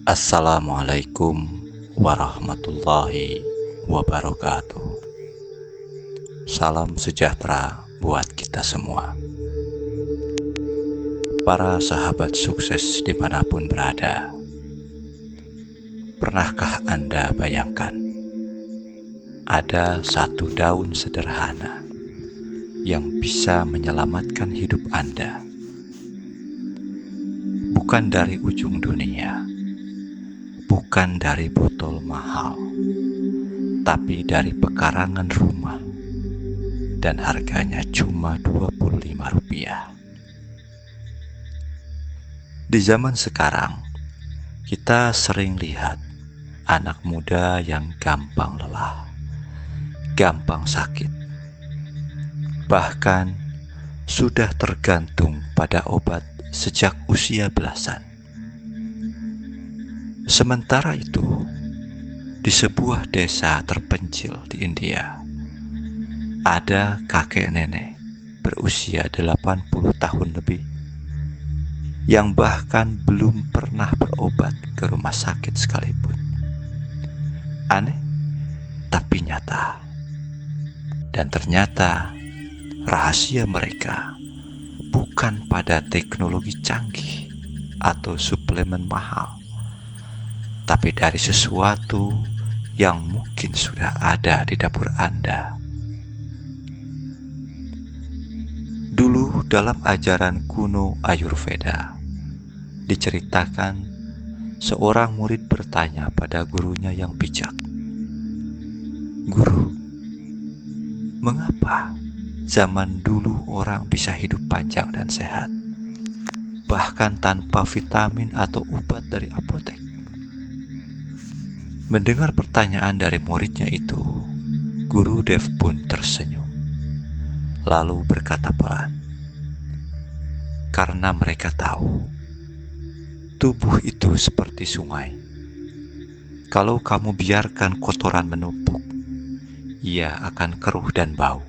Assalamualaikum warahmatullahi wabarakatuh. Salam sejahtera buat kita semua. Para sahabat sukses dimanapun berada, pernahkah Anda bayangkan ada satu daun sederhana yang bisa menyelamatkan hidup Anda? Bukan dari ujung dunia, bukan dari botol mahal, tapi dari pekarangan rumah, dan harganya cuma Rp25. Di zaman sekarang, kita sering lihat anak muda yang gampang lelah, gampang sakit, bahkan sudah tergantung pada obat sejak usia belasan. Sementara itu, di sebuah desa terpencil di India, ada kakek nenek berusia 80 tahun lebih yang bahkan belum pernah berobat ke rumah sakit sekalipun. Aneh, tapi nyata. Dan ternyata rahasia mereka bukan pada teknologi canggih atau suplemen mahal, tapi dari sesuatu yang mungkin sudah ada di dapur Anda. Dulu dalam ajaran kuno Ayurveda, diceritakan seorang murid bertanya pada gurunya yang bijak, "Guru, mengapa zaman dulu orang bisa hidup panjang dan sehat, bahkan tanpa vitamin atau obat dari apotek?" Mendengar pertanyaan dari muridnya itu, Guru Dev pun tersenyum, lalu berkata pelan, "Karena mereka tahu tubuh itu seperti sungai. Kalau kamu biarkan kotoran menumpuk, ia akan keruh dan bau.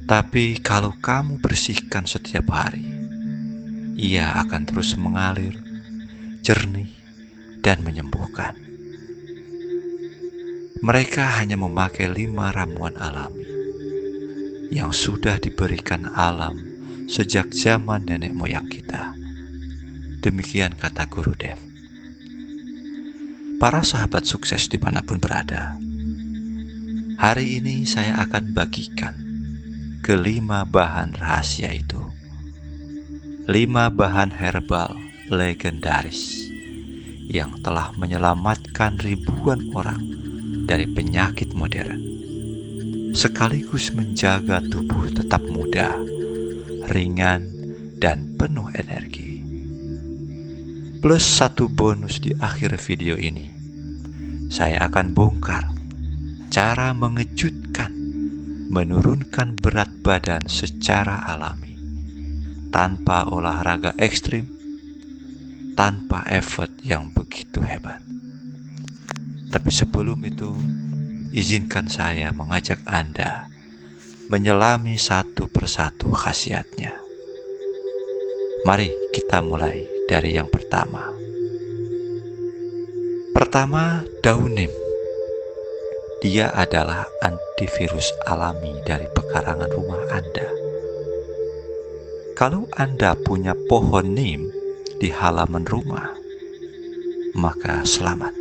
Tapi kalau kamu bersihkan setiap hari, ia akan terus mengalir, jernih, dan menyembuhkan." Mereka hanya memakai 5 ramuan alami yang sudah diberikan alam sejak zaman nenek moyang kita. Demikian kata Guru Dev. Para sahabat sukses dimanapun berada, hari ini saya akan bagikan ke-5 bahan rahasia itu. 5 bahan herbal legendaris yang telah menyelamatkan ribuan orang dari penyakit modern, sekaligus menjaga tubuh tetap muda, ringan, dan penuh energi. Plus satu bonus di akhir video ini, saya akan bongkar cara mengejutkan menurunkan berat badan secara alami, tanpa olahraga ekstrim, tanpa effort yang begitu hebat. Tapi sebelum itu, izinkan saya mengajak Anda menyelami satu persatu khasiatnya. Mari kita mulai dari yang pertama. Pertama, daun nim. Dia adalah antivirus alami dari pekarangan rumah Anda. Kalau Anda punya pohon nim di halaman rumah, maka selamat.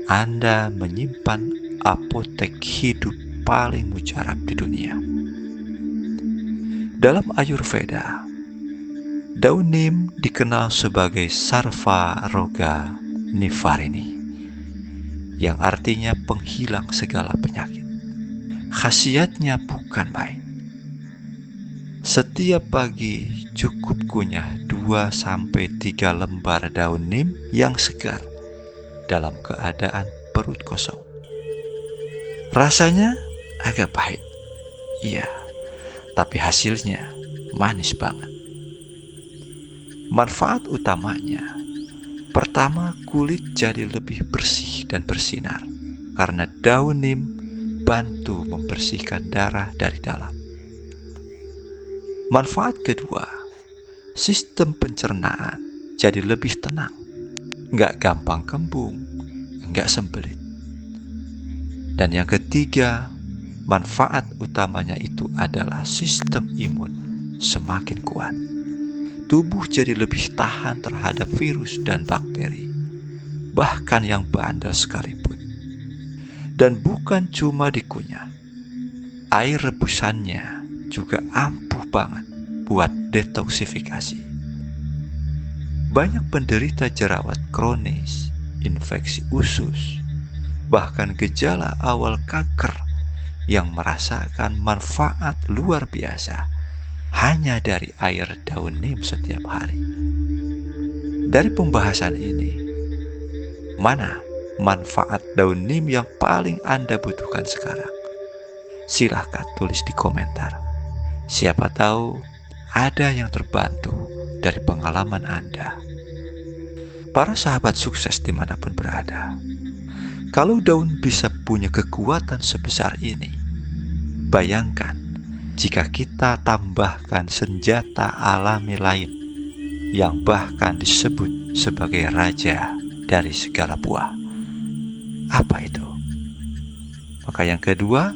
Anda menyimpan apotek hidup paling mujarab di dunia. Dalam Ayurveda, daun nim dikenal sebagai Sarva Roga Nivarini, yang artinya penghilang segala penyakit. Khasiatnya bukan main. Setiap pagi cukup kunyah 2-3 lembar daun nim yang segar dalam keadaan perut kosong. Rasanya agak pahit, iya, tapi hasilnya manis banget. Manfaat utamanya, pertama, kulit jadi lebih bersih dan bersinar karena daun nim bantu membersihkan darah dari dalam. Manfaat kedua, sistem pencernaan jadi lebih tenang nggak gampang kembung, nggak sembelit. Dan yang ketiga, manfaat utamanya itu adalah sistem imun semakin kuat. Tubuh jadi lebih tahan terhadap virus dan bakteri, bahkan yang bandel sekalipun. Dan bukan cuma dikunyah, air rebusannya juga ampuh banget buat detoksifikasi. Banyak penderita jerawat kronis, infeksi usus, bahkan gejala awal kanker yang merasakan manfaat luar biasa hanya dari air daun neem setiap hari. Dari pembahasan ini, mana manfaat daun neem yang paling Anda butuhkan sekarang? Silahkan tulis di komentar. Siapa tahu ada yang terbantu dari pengalaman Anda. Para sahabat sukses dimanapun berada, kalau daun bisa punya kekuatan sebesar ini, bayangkan jika kita tambahkan senjata alami lain yang bahkan disebut sebagai raja dari segala buah. Apa itu? Maka yang kedua,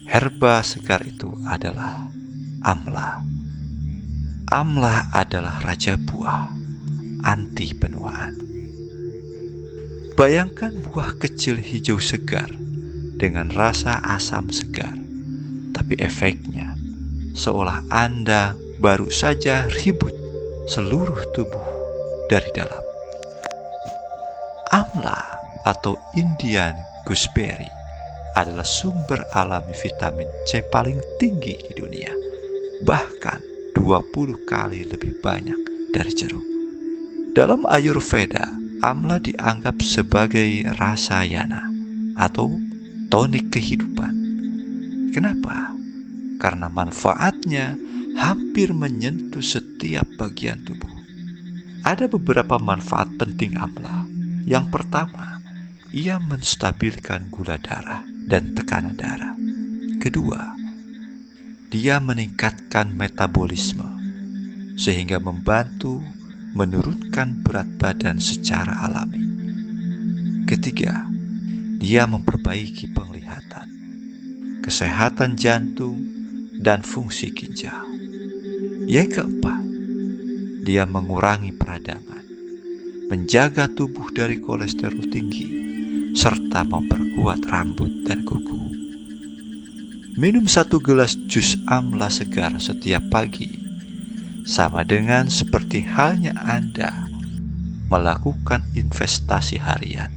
herba segar itu adalah amla. Amla adalah raja buah, anti penuaan. Bayangkan buah kecil hijau segar dengan rasa asam segar, tapi efeknya seolah Anda baru saja ribut seluruh tubuh dari dalam. Amla atau Indian gooseberry adalah sumber alami vitamin C paling tinggi di dunia, bahkan 20 kali lebih banyak dari jeruk. Dalam Ayurveda, amla dianggap sebagai rasayana atau tonik kehidupan. Kenapa? Karena manfaatnya hampir menyentuh setiap bagian tubuh. Ada beberapa manfaat penting amla. Yang pertama, ia menstabilkan gula darah dan tekanan darah. Kedua, dia meningkatkan metabolisme sehingga membantu menurunkan berat badan secara alami. Ketiga, dia memperbaiki penglihatan, kesehatan jantung, dan fungsi ginjal. Yang keempat, dia mengurangi peradangan, menjaga tubuh dari kolesterol tinggi, serta memperkuat rambut dan kuku. Minum 1 gelas jus amla segar setiap pagi sama dengan seperti halnya Anda melakukan investasi harian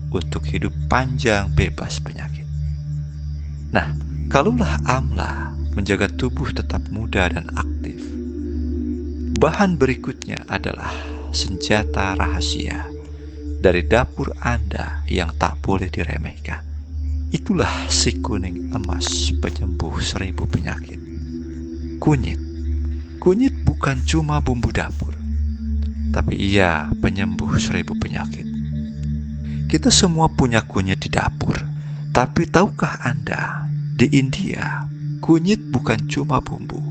untuk hidup panjang bebas penyakit. Nah, kalaulah amla menjaga tubuh tetap muda dan aktif, bahan berikutnya adalah senjata rahasia dari dapur Anda yang tak boleh diremehkan. Itulah si kuning emas penyembuh 1000 penyakit. Kunyit. Kunyit bukan cuma bumbu dapur, tapi ia penyembuh 1000 penyakit. Kita semua punya kunyit di dapur, tapi tahukah Anda, di India, kunyit bukan cuma bumbu,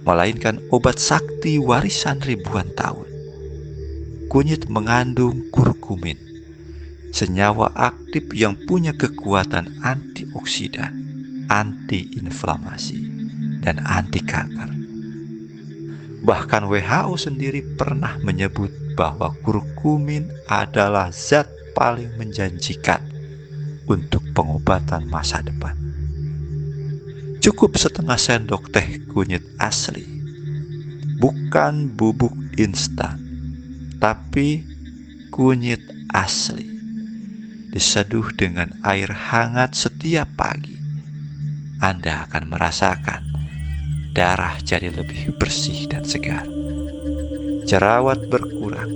melainkan obat sakti warisan ribuan tahun. Kunyit mengandung kurkumin, senyawa aktif yang punya kekuatan antioksidan, anti-inflamasi, dan anti kanker. Bahkan WHO sendiri pernah menyebut bahwa kurkumin adalah zat paling menjanjikan untuk pengobatan masa depan. Cukup setengah sendok teh kunyit asli, bukan bubuk instan, tapi kunyit asli, diseduh dengan air hangat setiap pagi. Anda akan merasakan darah jadi lebih bersih dan segar. Jerawat berkurang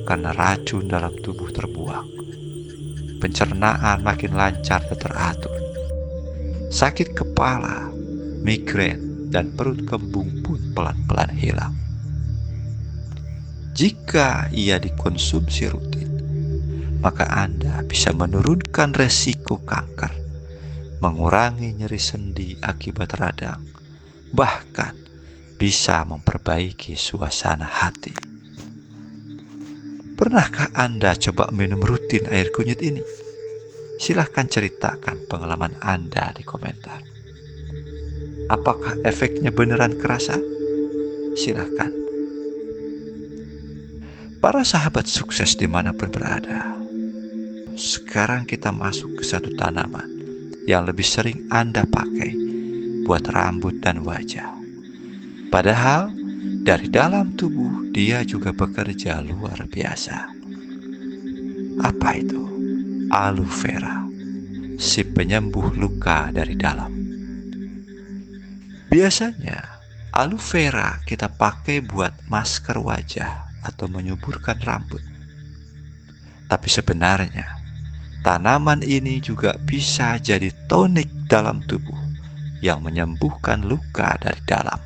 karena racun dalam tubuh terbuang. Pencernaan makin lancar dan teratur. Sakit kepala, migrain, dan perut kembung pun pelan-pelan hilang. Jika ia dikonsumsi rutin, maka Anda bisa menurunkan resiko kanker, mengurangi nyeri sendi akibat radang, bahkan bisa memperbaiki suasana hati. Pernahkah Anda coba minum rutin air kunyit ini? Silahkan ceritakan pengalaman Anda di komentar. Apakah efeknya beneran kerasa? Silahkan. Para sahabat sukses dimanapun berada, sekarang kita masuk ke satu tanaman yang lebih sering Anda pakai buat rambut dan wajah. Padahal dari dalam tubuh dia juga bekerja luar biasa. Apa itu? Aloe vera, si penyembuh luka dari dalam. Biasanya aloe vera kita pakai buat masker wajah atau menyuburkan rambut. Tapi sebenarnya tanaman ini juga bisa jadi tonik dalam tubuh yang menyembuhkan luka dari dalam.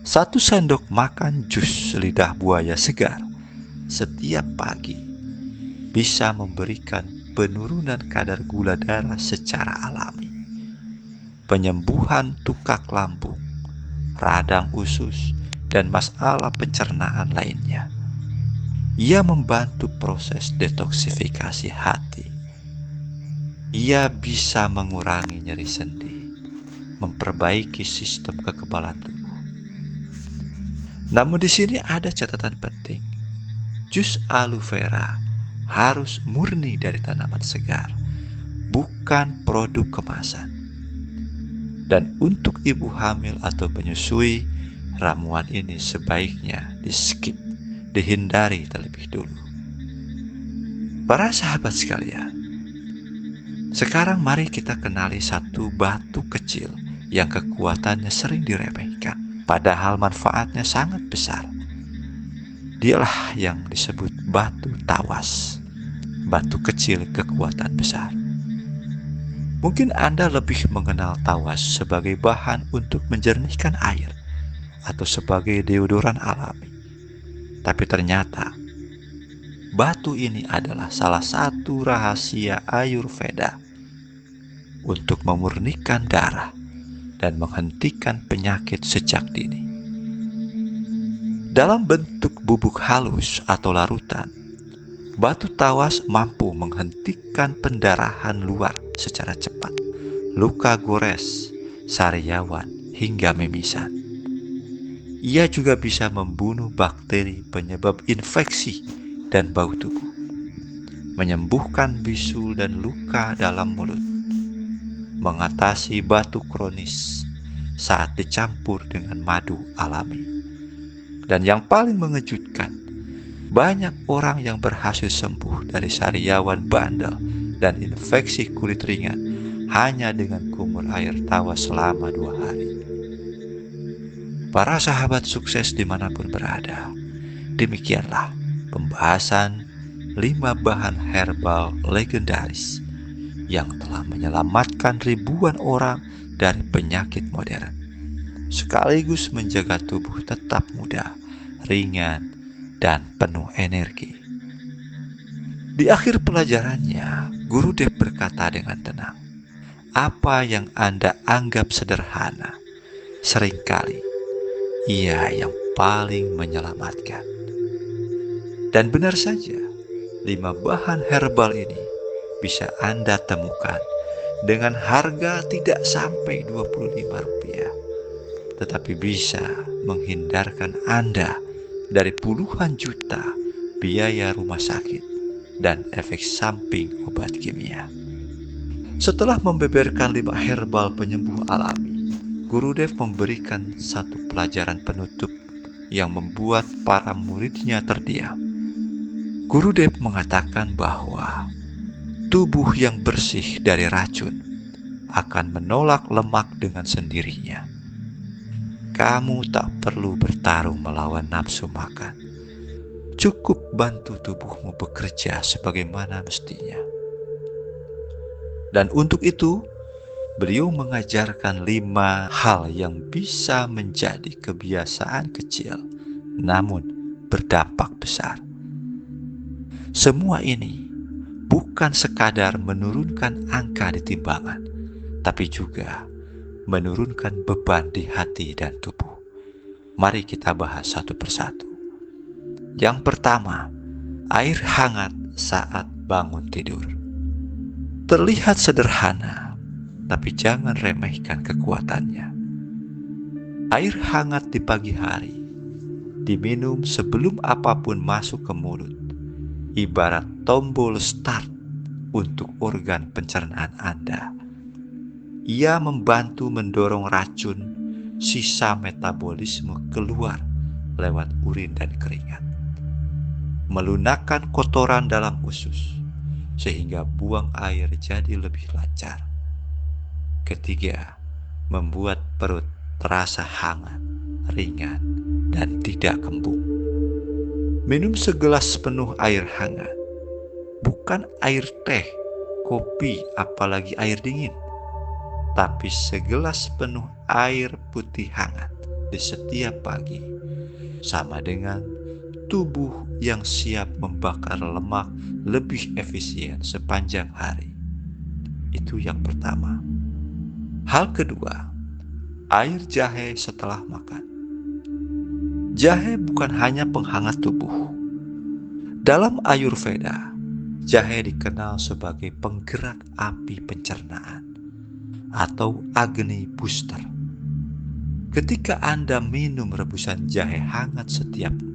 1 sendok makan jus lidah buaya segar setiap pagi bisa memberikan penurunan kadar gula darah secara alami, penyembuhan tukak lambung, radang usus, dan masalah pencernaan lainnya. Ia membantu proses detoksifikasi hati. Ia bisa mengurangi nyeri sendi, memperbaiki sistem kekebalan tubuh. Namun di sini ada catatan penting. Jus aloe vera harus murni dari tanaman segar, bukan produk kemasan. Dan untuk ibu hamil atau menyusui, ramuan ini sebaiknya di-skip, dihindari terlebih dulu. Para sahabat sekalian, sekarang mari kita kenali satu batu kecil yang kekuatannya sering diremehkan, padahal manfaatnya sangat besar. Dialah yang disebut batu tawas, batu kecil kekuatan besar. Mungkin Anda lebih mengenal tawas sebagai bahan untuk menjernihkan air atau sebagai deodoran alami. Tapi ternyata batu ini adalah salah satu rahasia Ayurveda untuk memurnikan darah dan menghentikan penyakit sejak dini. Dalam bentuk bubuk halus atau larutan, batu tawas mampu menghentikan pendarahan luar secara cepat, luka gores, sariawan, hingga mimisan. Ia juga bisa membunuh bakteri penyebab infeksi dan bau tubuh, menyembuhkan bisul dan luka dalam mulut, mengatasi batuk kronis saat dicampur dengan madu alami. Dan yang paling mengejutkan, banyak orang yang berhasil sembuh dari sariawan bandel dan infeksi kulit ringan hanya dengan kumur air tawas selama 2 hari. Para sahabat sukses dimanapun berada, demikianlah pembahasan 5 bahan herbal legendaris yang telah menyelamatkan ribuan orang dari penyakit modern, sekaligus menjaga tubuh tetap muda, ringan, dan penuh energi. Di akhir pelajarannya, Guru Dev berkata dengan tenang, apa yang Anda anggap sederhana, seringkali ia yang paling menyelamatkan. Dan benar saja, 5 bahan herbal ini bisa Anda temukan dengan harga tidak sampai Rp25, tetapi bisa menghindarkan Anda dari puluhan juta biaya rumah sakit dan efek samping obat kimia. Setelah membeberkan 5 herbal penyembuh alami, Guru Dev memberikan satu pelajaran penutup yang membuat para muridnya terdiam. Guru Dev mengatakan bahwa tubuh yang bersih dari racun akan menolak lemak dengan sendirinya. Kamu tak perlu bertarung melawan nafsu makan. Cukup bantu tubuhmu bekerja sebagaimana mestinya. Dan untuk itu, beliau mengajarkan 5 hal yang bisa menjadi kebiasaan kecil, namun berdampak besar. Semua ini bukan sekadar menurunkan angka di timbangan, tapi juga menurunkan beban di hati dan tubuh. Mari kita bahas satu persatu. Yang pertama, Air hangat saat bangun tidur. Terlihat sederhana, tapi jangan remehkan kekuatannya. Air hangat di pagi hari, diminum sebelum apapun masuk ke mulut, ibarat tombol start untuk organ pencernaan Anda. Ia membantu mendorong racun sisa metabolisme keluar lewat urin dan keringat, melunakkan kotoran dalam usus, sehingga buang air jadi lebih lancar. Ketiga, membuat perut terasa hangat, ringan, dan tidak kembung. Minum segelas penuh air hangat, bukan air teh, kopi, apalagi air dingin, tapi segelas penuh air putih hangat di setiap pagi, sama dengan tubuh yang siap membakar lemak lebih efisien sepanjang hari. Itu yang pertama. Hal kedua, air jahe setelah makan. Jahe bukan hanya penghangat tubuh. Dalam Ayurveda, jahe dikenal sebagai penggerak api pencernaan atau Agni Booster. Ketika Anda minum rebusan jahe hangat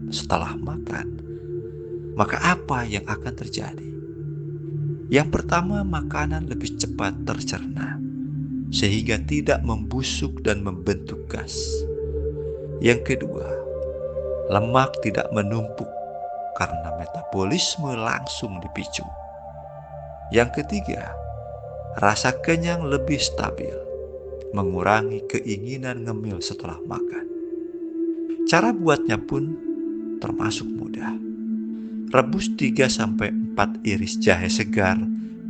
setelah makan, maka apa yang akan terjadi? Yang pertama, makanan lebih cepat tercerna, sehingga tidak membusuk dan membentuk gas. Yang kedua, lemak tidak menumpuk karena metabolisme langsung dipicu. Yang ketiga, rasa kenyang lebih stabil, mengurangi keinginan ngemil setelah makan. Cara buatnya pun termasuk mudah. Rebus 3-4 iris jahe segar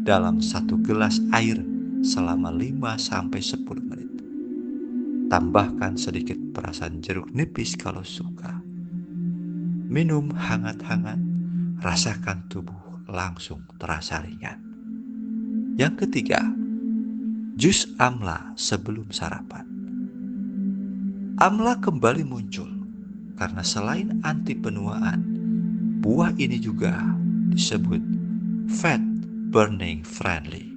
dalam 1 gelas air selama 5-10 menit. Tambahkan sedikit perasan jeruk nipis kalau suka. Minum hangat-hangat, rasakan tubuh langsung terasa ringan. Yang ketiga, jus amla sebelum sarapan. Amla kembali muncul karena selain anti penuaan, buah ini juga disebut fat burning friendly.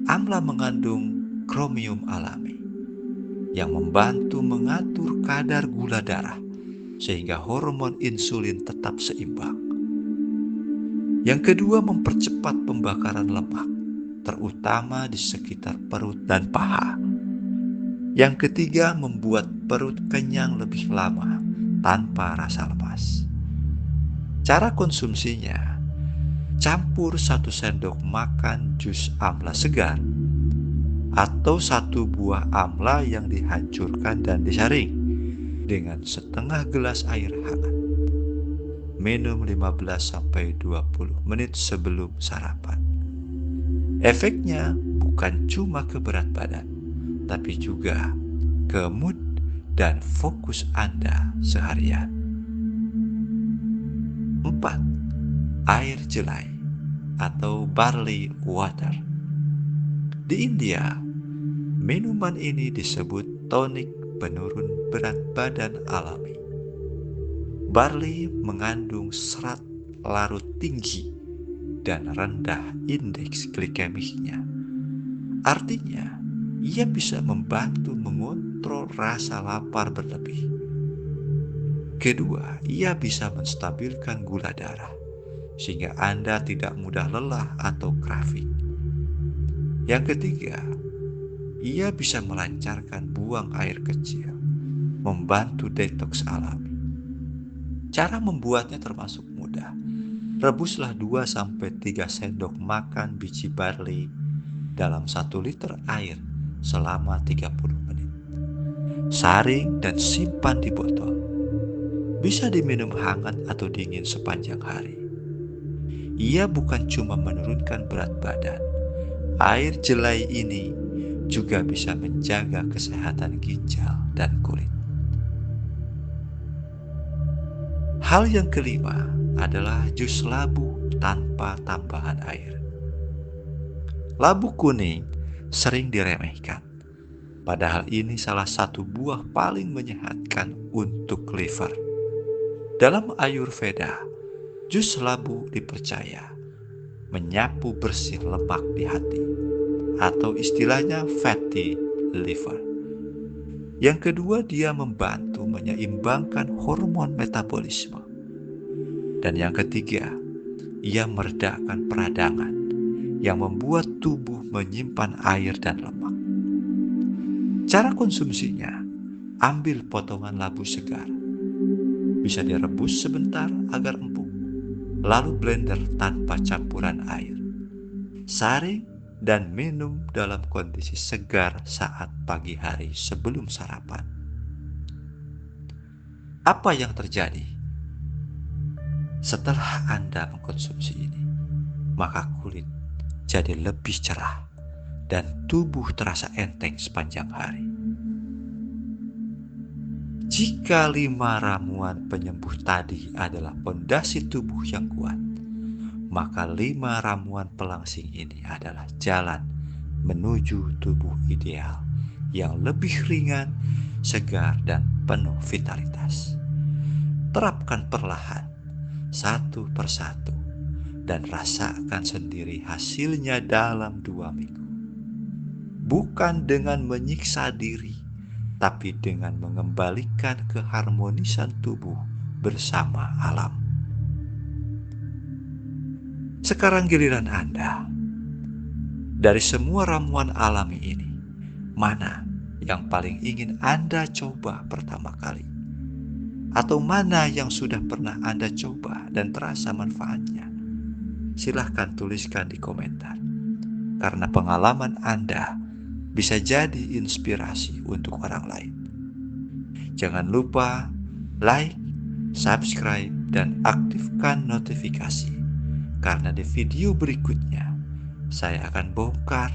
Amla mengandung kromium alami yang membantu mengatur kadar gula darah sehingga hormon insulin tetap seimbang. Yang kedua, mempercepat pembakaran lemak, terutama di sekitar perut dan paha. Yang ketiga, membuat perut kenyang lebih lama tanpa rasa lemas. Cara konsumsinya, campur 1 sendok makan jus amla segar atau 1 buah amla yang dihancurkan dan disaring dengan setengah gelas air hangat. Minum 15-20 menit sebelum sarapan. Efeknya bukan cuma ke berat badan, tapi juga ke mood dan fokus Anda seharian. 4. Air jelai atau barley water. Di India, minuman ini disebut tonik penurun berat badan alami. Barley mengandung serat larut tinggi dan rendah indeks glikemiknya. Artinya, ia bisa membantu mengontrol rasa lapar berlebih. Kedua, ia bisa menstabilkan gula darah, sehingga Anda tidak mudah lelah atau craving. Yang ketiga, ia bisa melancarkan buang air kecil, membantu detoks alami. Cara membuatnya termasuk mudah. Rebuslah 2-3 sendok makan biji barley dalam 1 liter air selama 30 menit. Saring dan simpan di botol. Bisa diminum hangat atau dingin sepanjang hari. Ia bukan cuma menurunkan berat badan. Air jelai ini juga bisa menjaga kesehatan ginjal dan kulit. Hal yang kelima adalah jus labu tanpa tambahan air. Labu kuning sering diremehkan, padahal ini salah satu buah paling menyehatkan untuk liver. Dalam Ayurveda, Jus labu dipercaya menyapu bersih lemak di hati, atau istilahnya fatty liver. Yang kedua, dia membantu menyeimbangkan hormon metabolisme. Dan yang ketiga, ia meredakan peradangan yang membuat tubuh menyimpan air dan lemak. Cara konsumsinya, ambil potongan labu segar. Bisa direbus sebentar agar empuk, lalu blender tanpa campuran air. Saring dan minum dalam kondisi segar saat pagi hari sebelum sarapan. Apa yang terjadi? Setelah Anda mengkonsumsi ini, maka kulit jadi lebih cerah dan tubuh terasa enteng sepanjang hari. Jika 5 ramuan penyembuh tadi adalah pondasi tubuh yang kuat, maka 5 ramuan pelangsing ini adalah jalan menuju tubuh ideal yang lebih ringan, segar, dan penuh vitalitas. Terapkan perlahan, satu persatu, dan rasakan sendiri hasilnya dalam 2 minggu. Bukan dengan menyiksa diri, tapi dengan mengembalikan keharmonisan tubuh bersama alam. Sekarang giliran Anda. Dari semua ramuan alami ini, mana yang paling ingin Anda coba pertama kali? Atau mana yang sudah pernah Anda coba dan terasa manfaatnya? Silahkan tuliskan di komentar. Karena pengalaman Anda bisa jadi inspirasi untuk orang lain. Jangan lupa like, subscribe, dan aktifkan notifikasi. Karena di video berikutnya, saya akan bongkar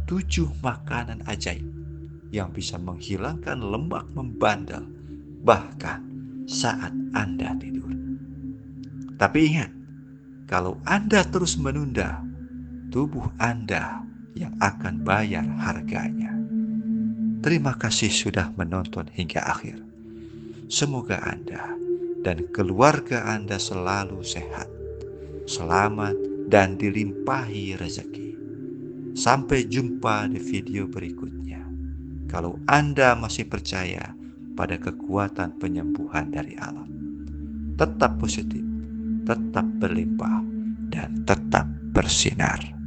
7 makanan ajaib yang bisa menghilangkan lemak membandel bahkan saat Anda tidur. Tapi ingat, kalau Anda terus menunda, tubuh Anda yang akan bayar harganya. Terima kasih sudah menonton hingga akhir. Semoga Anda dan keluarga Anda selalu sehat, selamat, dan dilimpahi rezeki. Sampai jumpa di video berikutnya. Kalau Anda masih percaya pada kekuatan penyembuhan dari alam, tetap positif, tetap berlimpah, dan tetap bersinar.